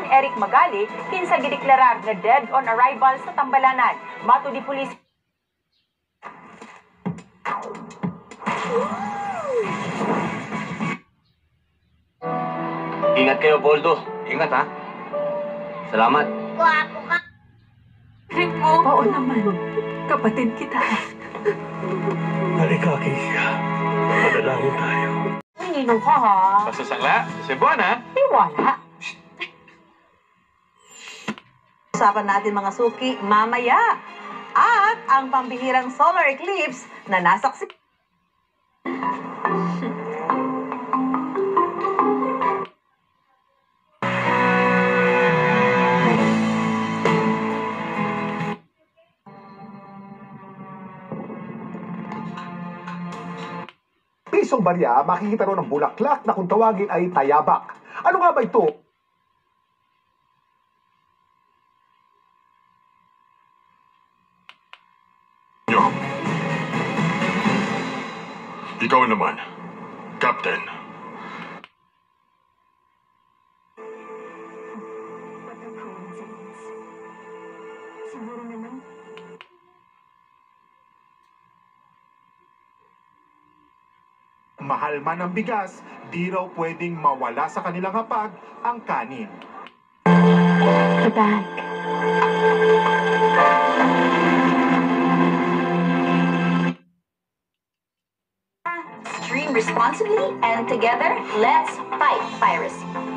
Eric Magali kinsa gideklarar na dead on arrival sa Tambalanan. Mato di pulis. Ingat kayo, Boldo. Ingat, ha? Salamat. Guwapo ka. Oo naman. Kapatid kita. Halika, Keisha. Madalangin tayo. Ninong ka ha? Masasangla? Cebuan, ha? Wala. Usapan natin mga suki mamaya. At ang pambihirang solar eclipse na nasaksi. Pisong barya, makikita ro ng bulaklak na kung tawagin ay tayabak. Ano nga ba ito? Yo. Ikaw naman, Captain. What a coincidence. Siguro naman, Mahal man ang bigas, di raw pwedeng mawala sa kanilang hapag ang kanin. the bag. Stream responsibly and together, let's fight piracy.